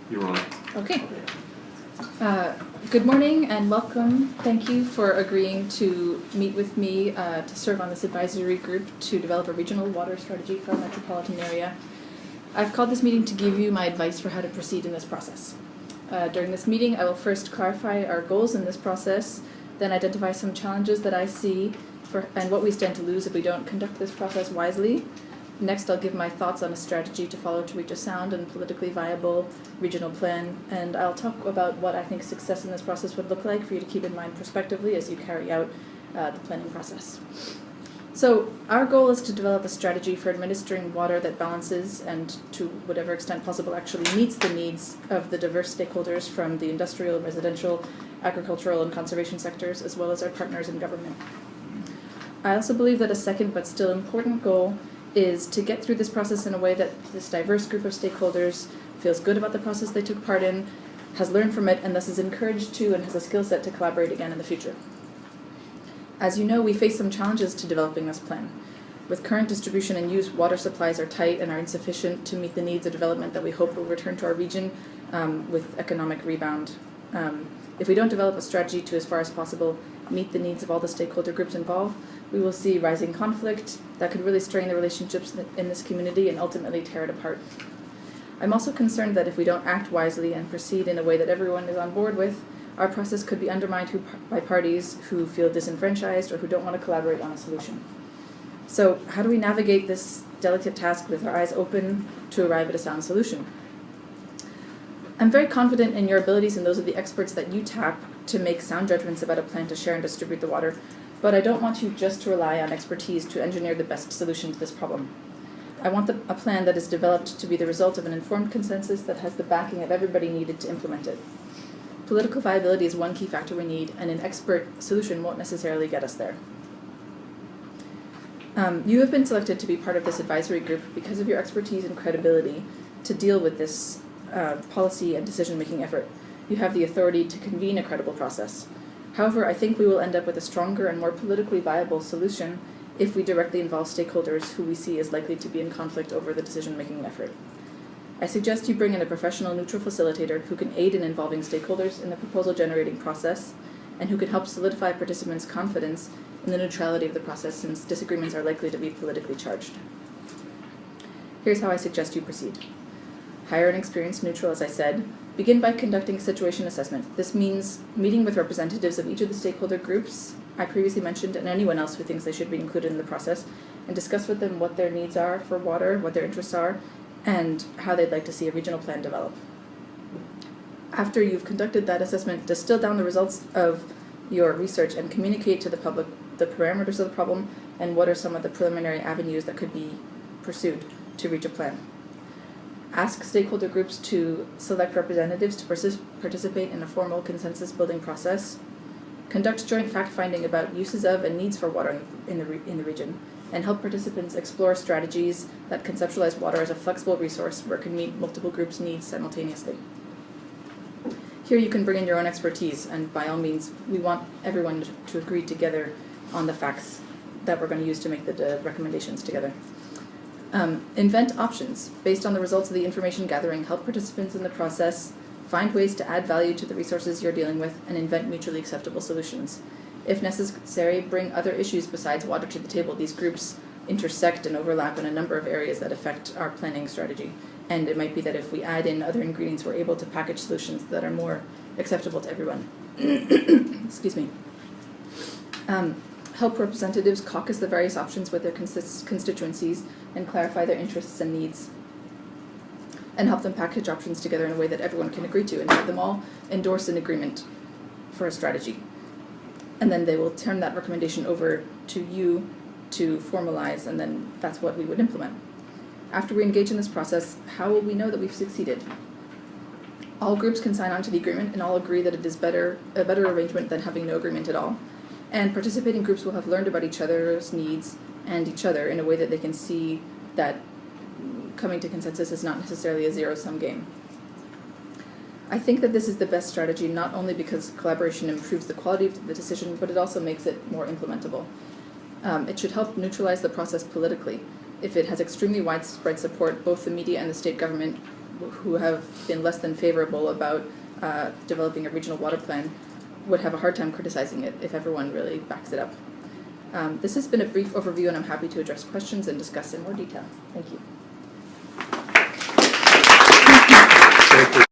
You're on. Okay. Good morning and welcome. Thank you for agreeing to meet with me to serve on this advisory group to develop a regional water strategy for our metropolitan area. I've called this meeting to give you my advice for how to proceed in this process. During this meeting, I will first clarify our goals in this process, then identify some challenges that I see and what we stand to lose if we don't conduct this process wisely. Next, I'll give my thoughts on a strategy to follow to reach a sound and politically viable regional plan, and I'll talk about what I think success in this process would look like for you to keep in mind prospectively as you carry out the planning process. So our goal is to develop a strategy for administering water that balances and, to whatever extent possible, actually meets the needs of the diverse stakeholders from the industrial, residential, agricultural, and conservation sectors, as well as our partners in government. I also believe that a second but still important goal is to get through this process in a way that this diverse group of stakeholders feels good about the process they took part in, has learned from it, and thus is encouraged to and has a skill set to collaborate again in the future. As you know, we face some challenges to developing this plan. With current distribution and use, water supplies are tight and are insufficient to meet the needs of development that we hope will return to our region with economic rebound. If we don't develop a strategy to, as far as possible, meet the needs of all the stakeholder groups involved, we will see rising conflict that could really strain the relationships in this community and ultimately tear it apart. I'm also concerned that if we don't act wisely and proceed in a way that everyone is on board with, our process could be undermined by parties who feel disenfranchised or who don't want to collaborate on a solution. So how do we navigate this delicate task with our eyes open to arrive at a sound solution? I'm very confident in your abilities and those of the experts that you tap to make sound judgments about a plan to share and distribute the water, but I don't want you just to rely on expertise to engineer the best solution to this problem. I want a plan that is developed to be the result of an informed consensus that has the backing of everybody needed to implement it. Political viability is one key factor we need, and an expert solution won't necessarily get us there. You have been selected to be part of this advisory group because of your expertise and credibility to deal with this policy and decision-making effort. You have the authority to convene a credible process. However, I think we will end up with a stronger and more politically viable solution if we directly involve stakeholders who we see as likely to be in conflict over the decision-making effort. I suggest you bring in a professional neutral facilitator who can aid in involving stakeholders in the proposal-generating process and who can help solidify participants' confidence in the neutrality of the process, since disagreements are likely to be politically charged. Here's how I suggest you proceed. Hire an experienced neutral, as I said. Begin by conducting a situation assessment. This means meeting with representatives of each of the stakeholder groups I previously mentioned and anyone else who thinks they should be included in the process, and discuss with them what their needs are for water, what their interests are, and how they'd like to see a regional plan develop. After you've conducted that assessment, distill down the results of your research and communicate to the public the parameters of the problem and what are some of the preliminary avenues that could be pursued to reach a plan. Ask stakeholder groups to select representatives to participate in a formal consensus-building process. Conduct joint fact-finding about uses of and needs for water in the region, and help participants explore strategies that conceptualize water as a flexible resource where it can meet multiple groups' needs simultaneously. Here you can bring in your own expertise, and by all means, we want everyone to agree together on the facts that we're going to use to make the recommendations together. Invent options based on the results of the information gathering. Help participants in the process find ways to add value to the resources you're dealing with and invent mutually acceptable solutions. If necessary, bring other issues besides water to the table. These groups intersect and overlap in a number of areas that affect our planning strategy. And it might be that if we add in other ingredients, we're able to package solutions that are more acceptable to everyone. Excuse me. Help representatives caucus the various options with their constituencies and clarify their interests and needs. And help them package options together in a way that everyone can agree to and have them all endorse an agreement for a strategy. And then they will turn that recommendation over to you to formalize, and then that's what we would implement. After we engage in this process, how will we know that we've succeeded? All groups can sign on to the agreement and all agree that it is a better arrangement than having no agreement at all. And participating groups will have learned about each other's needs and each other in a way that they can see that coming to consensus is not necessarily a zero-sum game. I think that this is the best strategy, not only because collaboration improves the quality of the decision, but it also makes it more implementable. It should help neutralize the process politically. If it has extremely widespread support, both the media and the state government who have been less than favorable about developing a regional water plan would have a hard time criticizing it if everyone really backs it up. This has been a brief overview, and I'm happy to address questions and discuss in more detail. Thank you. Thank you.